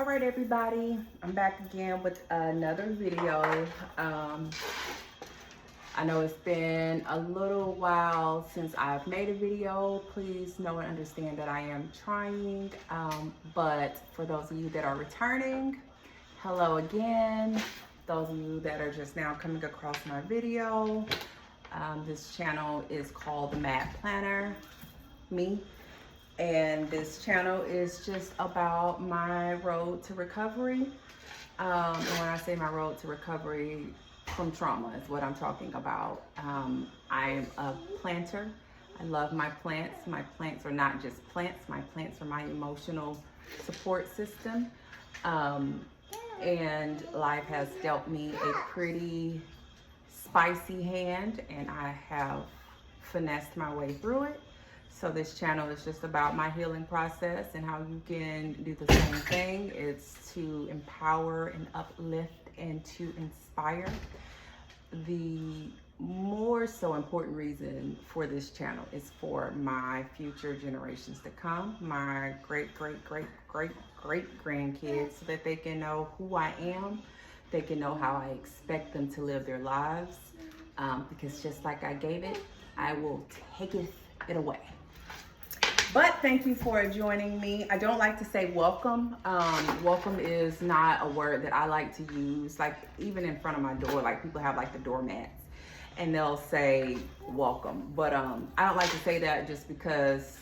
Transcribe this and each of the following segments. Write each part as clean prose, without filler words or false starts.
All right, everybody, I'm back again with another video. I know it's been a little while since I've made a video. Please know and understand that I am trying, but for those of you that are returning, hello again. Those of you that are just now coming across my video, this channel is called The Mad Planner, me. And this channel is just about my road to recovery. And when I say my road to recovery from trauma is what I'm talking about. I'm a planter. I love my plants. My plants are not just plants. My plants are my emotional support system. And life has dealt me a pretty spicy hand, and I have finessed my way through it. So this channel is just about my healing process and how you can do the same thing. It's to empower and uplift and to inspire. The more so important reason for this channel is for my future generations to come, my great grandkids, so that they can know who I am. They can know how I expect them to live their lives. Because just like I gave it, I will take it away. But thank you for joining me. I don't like to say welcome. Welcome is not a word that I like to use. Like even in front of my door, like people have like the doormats and they'll say welcome. But I don't like to say that just because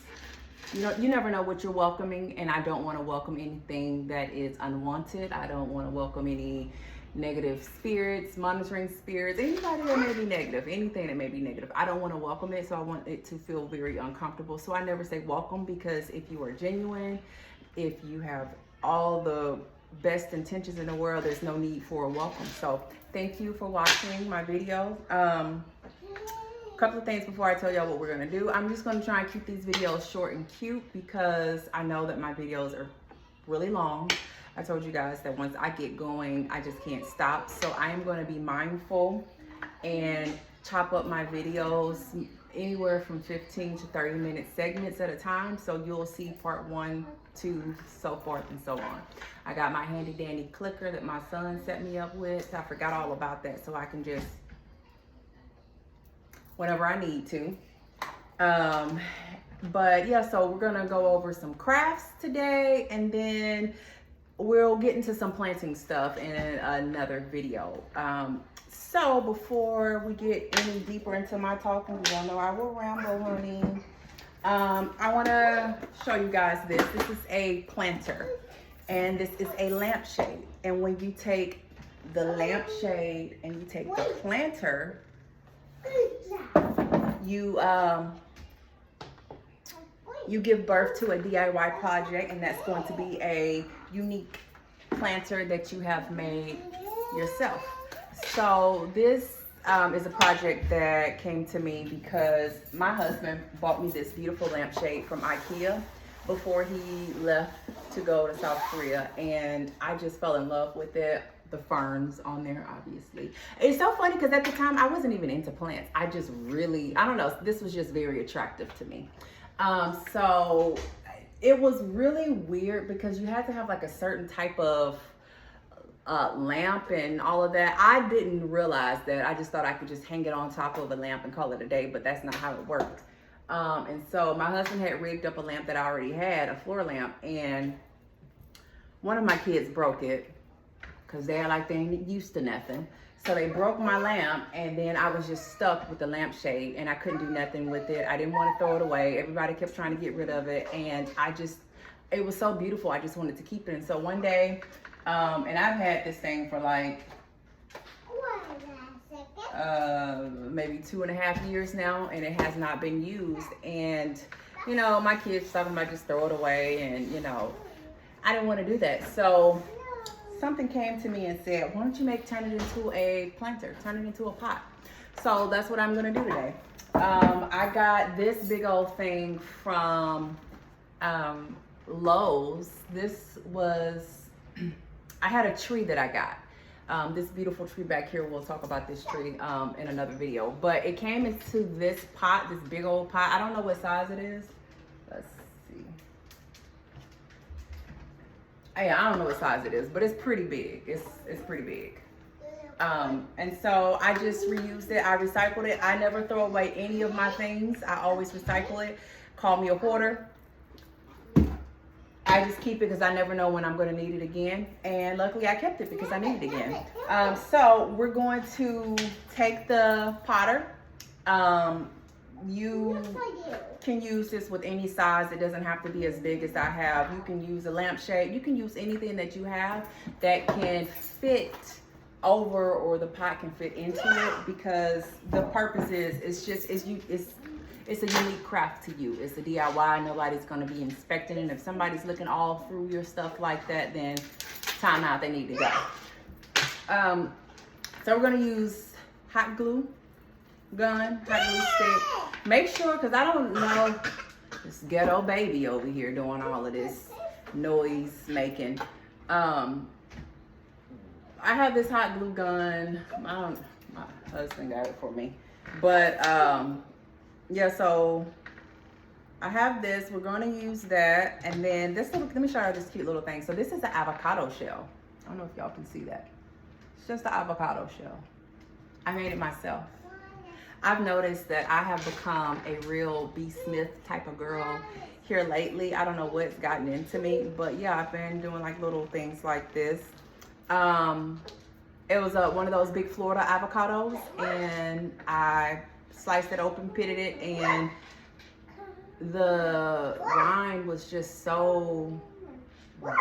you never know what you're welcoming, and I don't want to welcome anything that is unwanted. I don't want to welcome any negative spirits, monitoring spirits, anybody that may be negative, anything that may be negative. I don't want to welcome it, so I want it to feel very uncomfortable. So I never say welcome, because if you are genuine, if you have all the best intentions in the world, there's no need for a welcome. So thank you for watching my video. A couple of things before I tell y'all what we're gonna do. I'm just gonna try and keep these videos short and cute, because I know that my videos are really long. I told you guys that once I get going, I just can't stop. So I am going to be mindful and chop up my videos anywhere from 15 to 30 minute segments at a time. So you'll see part 1, 2, so forth and so on. I got my handy dandy clicker that my son set me up with. I forgot all about that, so I can just, whenever I need to. But yeah, so we're going to go over some crafts today, and then we'll get into some planting stuff in another video. So before we get any deeper into my talking, you all know I will ramble, honey. I want to show you guys this. This is a planter, and this is a lampshade. And when you take the lampshade and you take the planter, you give birth to a DIY project, and that's going to be a unique planter that you have made yourself. So this is a project that came to me because my husband bought me this beautiful lampshade from IKEA before he left to go to South Korea, and I just fell in love with it. The ferns on there, obviously. It's so funny because at the time I wasn't even into plants. I just really, I don't know, this was just very attractive to me. So it was really weird because you had to have like a certain type of lamp and all of that. I didn't realize that. I just thought I could just hang it on top of a lamp and call it a day, but that's not how it worked. And so my husband had rigged up a lamp that I already had, a floor lamp, and one of my kids broke it because they're like, they ain't used to nothing. So they broke my lamp, and then I was just stuck with the lampshade, and I couldn't do nothing with it. I didn't want to throw it away. Everybody kept trying to get rid of it, and it was so beautiful. I just wanted to keep it. And so one day, and I've had this thing for like maybe 2.5 years now, and it has not been used. And you know, my kids talking about just throw it away, and you know, I didn't want to do that. So something came to me and said, why don't you turn it into a planter, turn it into a pot? So that's what I'm gonna do today. I got this big old thing from Lowe's. This was, I had a tree that I got. This beautiful tree back here, we'll talk about this tree in another video. But it came into this pot, this big old pot. I don't know what size it is. Let's see. Yeah, I don't know what size it is, but it's pretty big. It's pretty big. And so I just reused it. I recycled it. I never throw away any of my things. I always recycle it. Call me a hoarder. I just keep it because I never know when I'm going to need it again. And luckily I kept it because I need it again. So we're going to take the potter. You can use this with any size. It doesn't have to be as big as I have. You can use a lampshade. You can use anything that you have that can fit over, or the pot can fit into it, because the purpose is it's a unique craft to you. It's a DIY. Nobody's going to be inspecting it. If somebody's looking all through your stuff like that, then time out, they need to go. So we're going to use hot glue gun, hot glue stick. Make sure, because I don't know, this ghetto baby over here doing all of this noise making. I have this hot glue gun. My husband got it for me. But yeah, so I have this. We're going to use that. And then this little, let me show you this cute little thing. So this is an avocado shell. I don't know if y'all can see that. It's just an avocado shell. I made it myself. I've noticed that I have become a real B. Smith type of girl here lately. I don't know what's gotten into me, but yeah, I've been doing like little things like this. It was one of those big Florida avocados, and I sliced it open, pitted it, and the rind was just so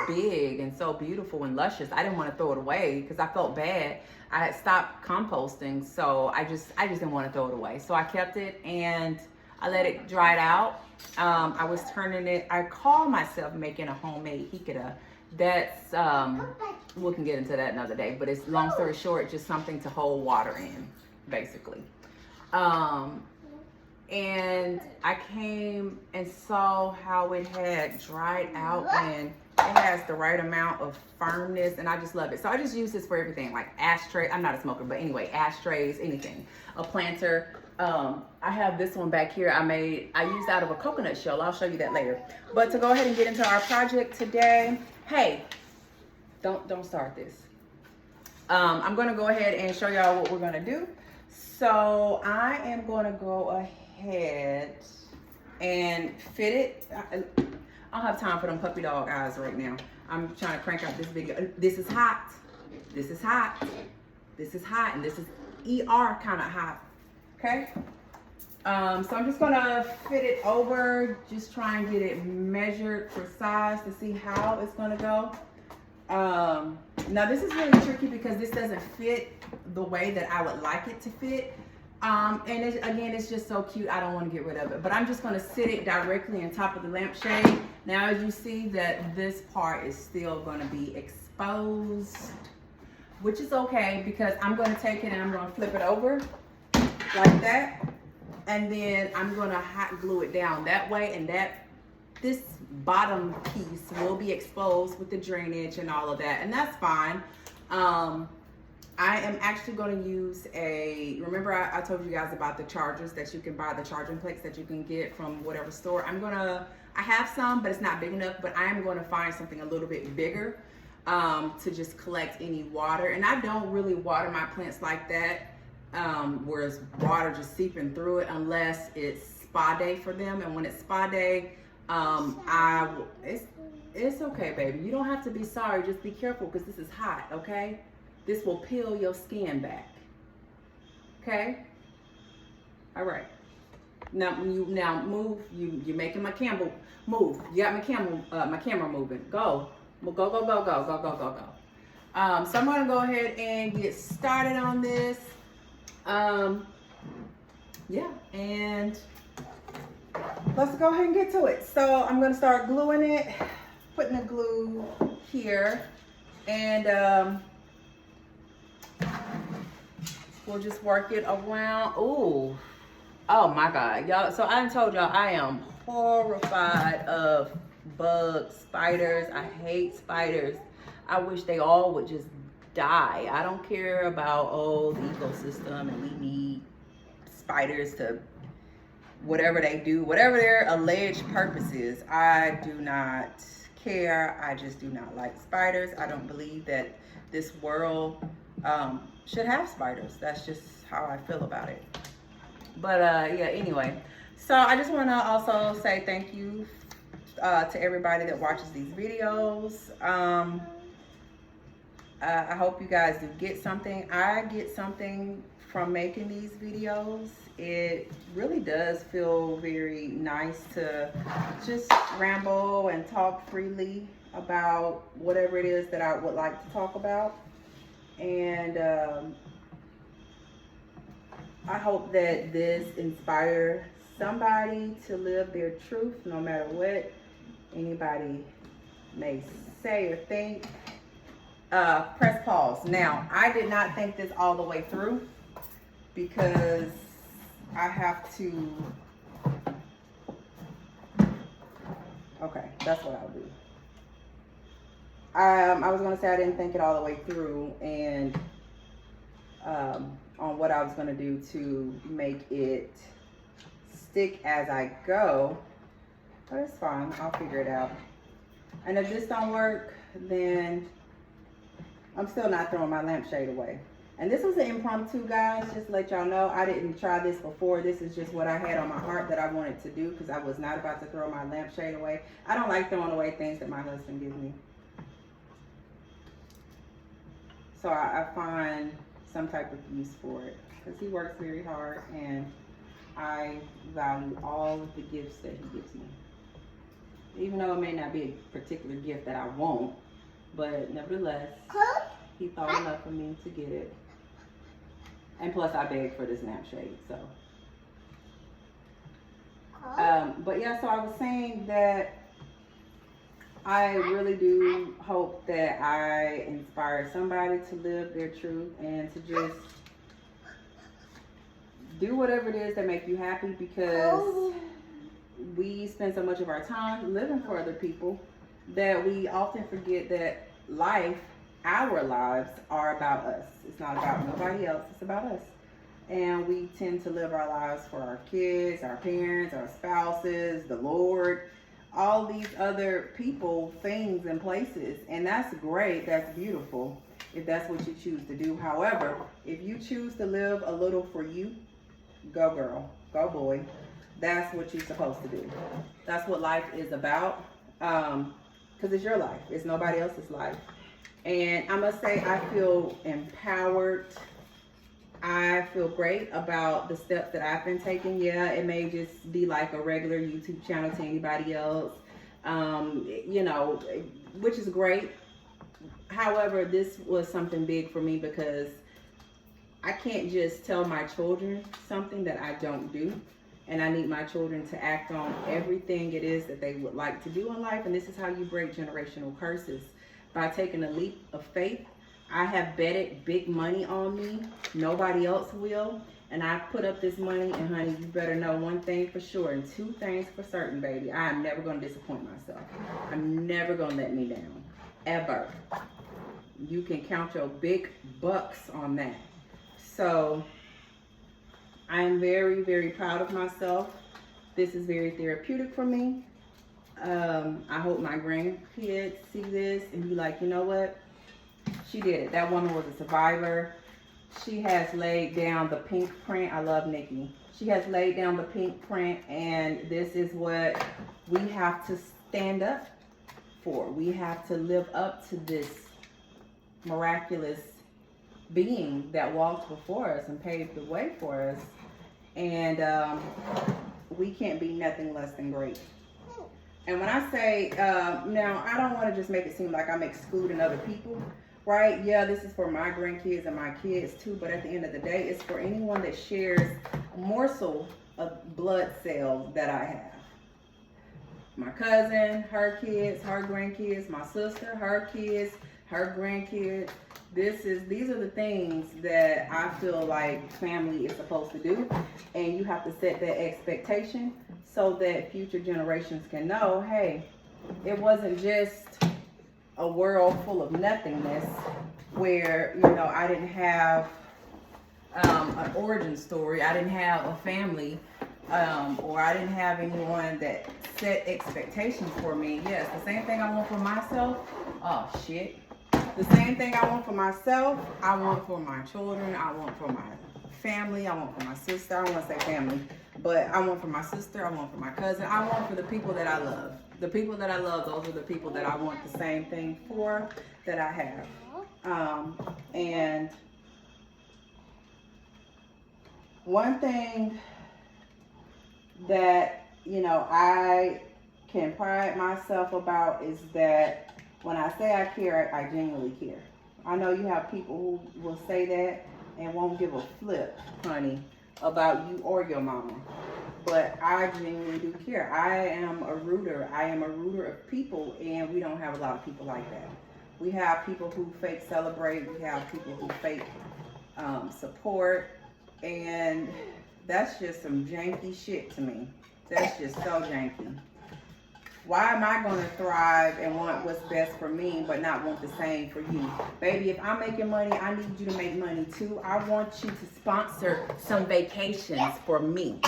big and so beautiful and luscious. I didn't want to throw it away because I felt bad. I had stopped composting, so I just didn't want to throw it away. So I kept it and I let it dry out. I was turning it. I call myself making a homemade jicama. That's we can get into that another day, but it's, long story short, just something to hold water in, basically. And I came and saw how it had dried out, and it has the right amount of firmness, and I just love it. So I just use this for everything, like ashtray. I'm not a smoker, but anyway, ashtrays, anything. A planter. I have this one back here I used out of a coconut shell. I'll show you that later. But to go ahead and get into our project today, hey, don't start this. I'm gonna go ahead and show y'all what we're gonna do. So I am gonna go ahead and fit it. I don't have time for them puppy dog eyes right now. I'm trying to crank out this video. This is hot. This is hot. This is hot, and this is ER kind of hot. Okay. So I'm just gonna fit it over, just try and get it measured for size to see how it's gonna go. Now this is really tricky because this doesn't fit the way that I would like it to fit. And again, it's just so cute. I don't want to get rid of it, but I'm just going to sit it directly on top of the lampshade. Now, as you see, that this part is still going to be exposed, which is okay, because I'm going to take it and I'm going to flip it over like that. And then I'm going to hot glue it down that way, and this bottom piece will be exposed with the drainage and all of that, and that's fine. I am actually going to use remember I told you guys about the chargers that you can buy, the charging plates that you can get from whatever store. I have some, but it's not big enough, but I am going to find something a little bit bigger to just collect any water. And I don't really water my plants like that, where it's water just seeping through it, unless it's spa day for them. And when it's spa day, it's okay, baby. You don't have to be sorry. Just be careful, because this is hot, okay? This will peel your skin back. Okay? All right. Now move. You're making my camera move. You got my camera moving. Go. Go. So I'm gonna go ahead and get started on this. Yeah, and let's go ahead and get to it. So I'm gonna start gluing it, putting the glue here, and we'll just work it around. Ooh, oh my God, y'all. So I told y'all I am horrified of bugs, spiders. I hate spiders. I wish they all would just die. I don't care about, the ecosystem, and we need spiders to whatever they do, whatever their alleged purpose is. I do not care. I just do not like spiders. I don't believe that this world should have spiders. That's just how I feel about it. But yeah, anyway. So I just want to also say thank you to everybody that watches these videos. I hope you guys do get something. I get something from making these videos. It really does feel very nice to just ramble and talk freely about whatever it is that I would like to talk about. And I hope that this inspires somebody to live their truth, no matter what anybody may say or think. Press pause. Now, I did not think this all the way through because I have to. Okay, that's what I'll do. I was gonna say I didn't think it all the way through, and on what I was gonna do to make it stick as I go, but it's fine. I'll figure it out. And if this don't work, then I'm still not throwing my lampshade away. And this was an impromptu, guys, just to let y'all know. I didn't try this before. This is just what I had on my heart that I wanted to do because I was not about to throw my lampshade away. I don't like throwing away things that my husband gives me. So I find some type of use for it because he works very hard and I value all of the gifts that he gives me. Even though it may not be a particular gift that I want, but nevertheless, he thought enough of me to get it. And plus I begged for this lampshade, so. But yeah, so I was saying that I really do hope that I inspire somebody to live their truth and to just do whatever it is that make you happy, because we spend so much of our time living for other people that we often forget that life, our lives, are about us. It's not about nobody else, it's about us. And we tend to live our lives for our kids, our parents, our spouses, the Lord, all these other people, things, and places. And that's great, that's beautiful, if that's what you choose to do. However, if you choose to live a little for you, go girl, go boy. That's what you're supposed to do. That's what life is about. Because it's your life. It's nobody else's life. And I must say, I feel empowered. I feel great about the steps that I've been taking. Yeah, it may just be like a regular YouTube channel to anybody else, you know, which is great. However, this was something big for me because I can't just tell my children something that I don't do. And I need my children to act on everything it is that they would like to do in life. And this is how you break generational curses. By taking a leap of faith. I have betted big money on me. Nobody else will. And I put up this money, and honey, you better know one thing for sure and two things for certain, baby. I am never going to disappoint myself. I'm never going to let me down. Ever. You can count your big bucks on that. So I am very, very proud of myself. This is very therapeutic for me. I hope my grandkids see this and be like, you know what? She did it. That woman was a survivor. She has laid down the pink print. I love Nikki. She has laid down the pink print, and this is what we have to stand up for. We have to live up to this miraculous being that walked before us and paved the way for us. And we can't be nothing less than great. And when I say, now, I don't want to just make it seem like I'm excluding other people, right? Yeah, this is for my grandkids and my kids too, but at the end of the day, it's for anyone that shares a morsel of blood cells that I have. My cousin, her kids, her grandkids, my sister, her kids, her grandkids. These are the things that I feel like family is supposed to do. And you have to set that expectation so that future generations can know, hey, it wasn't just a world full of nothingness where, you know, I didn't have an origin story. I didn't have a family or I didn't have anyone that set expectations for me. Yes, the same thing I want for myself. Oh shit. The same thing I want for myself, I want for my children, I want for my family, I want for my sister. I don't want to say family, but I want for my sister, I want for my cousin, I want for the people that I love. The people that I love, those are the people that I want the same thing for that I have. And one thing that, you know, I can pride myself about is that when I say I care, I genuinely care. I know you have people who will say that and won't give a flip, honey, about you or your mama. But I genuinely do care. I am a rooter. I am a rooter of people, and we don't have a lot of people like that. We have people who fake celebrate. We have people who fake support. And that's just some janky shit to me. That's just so janky. Why am I going to thrive and want what's best for me but not want the same for you? Baby, if I'm making money, I need you to make money too. I want you to sponsor some vacations for me.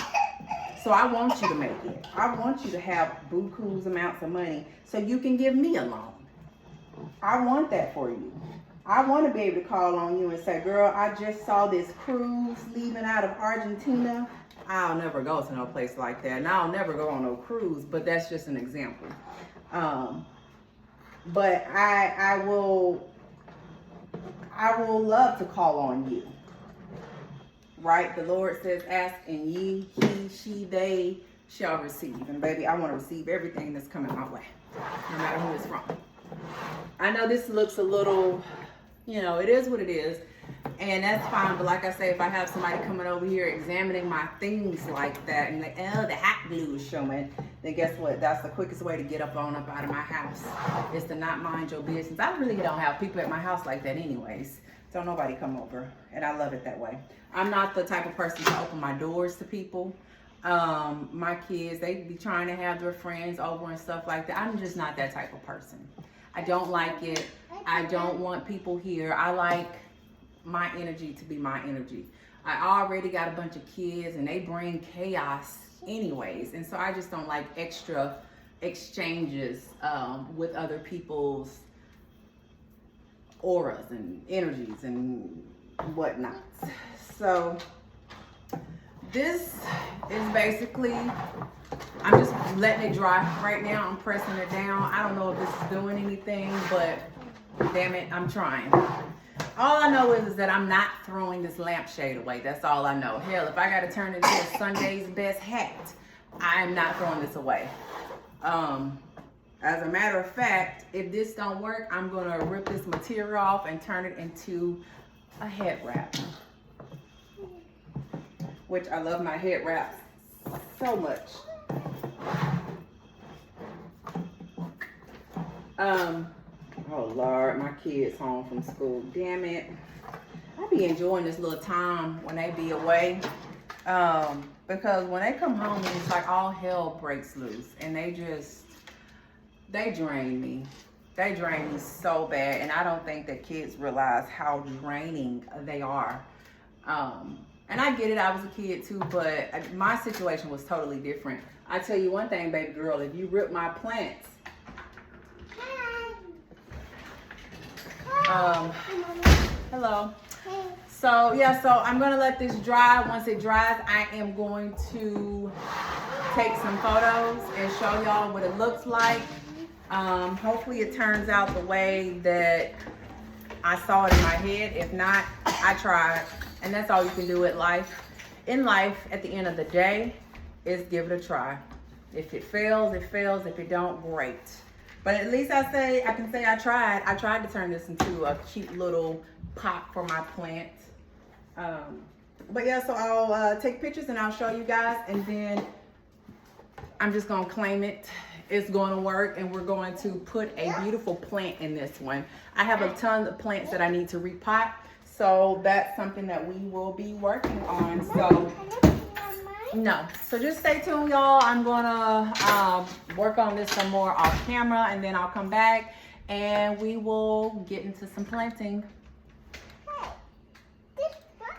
So I want you to make it. I want you to have buku's amounts of money so you can give me a loan. I want that for you. I want to be able to call on you and say, girl, I just saw this cruise leaving out of Argentina. I'll never go to no place like that, and I'll never go on no cruise, but that's just an example. But I will love to call on you. Right? The Lord says, ask and ye, he, she, they shall receive. And baby, I want to receive everything that's coming my way, no matter who it's from. I know this looks a little, you know, it is what it is. And that's fine, but like I say, if I have somebody coming over here examining my things like that, and like, oh, the hot glue is showing, then guess what? That's the quickest way to get up out of my house, is to not mind your business. I really don't have people at my house like that anyways. Don't nobody come over, and I love it that way. I'm not the type of person to open my doors to people. My kids, they be trying to have their friends over and stuff like that. I'm just not that type of person. I don't like it. I don't want people here. I like my energy to be my energy. I already got a bunch of kids and they bring chaos anyways. And so I just don't like extra exchanges with other people's auras and energies and whatnot. So this is basically, I'm just letting it dry right now. I'm pressing it down. I don't know if this is doing anything, but damn it, I'm trying. All I know is that I'm not throwing this lampshade away. That's all I know. Hell, if I got to turn it into a Sunday's best hat, I'm not throwing this away. As a matter of fact, if this don't work, I'm going to rip this material off and turn it into a head wrap. Which I love my head wraps so much. Oh Lord, my kids home from school. Damn it. I be enjoying this little time when they be away. Because when they come home, it's like all hell breaks loose. And they drain me. They drain me so bad. And I don't think that kids realize how draining they are. And I get it, I was a kid too, but my situation was totally different. I tell you one thing, baby girl, if you rip my plants, hello. So yeah, so I'm gonna let this dry. Once it dries, I am going to take some photos and show y'all what it looks like. Hopefully it turns out the way that I saw it in my head. If not, I tried. And that's all you can do in life. In life, at the end of the day, is give it a try. If it fails, it fails. If it don't, great. But at least I can say I tried. I tried to turn this into a cute little pot for my plant. But yeah, so I'll take pictures and I'll show you guys. And then I'm just going to claim it. It's going to work, and we're going to put a beautiful plant in this one. I have a ton of plants that I need to repot. So that's something that we will be working on. So no, so just stay tuned, y'all. I'm gonna work on this some more off camera, and then I'll come back and we will get into some planting.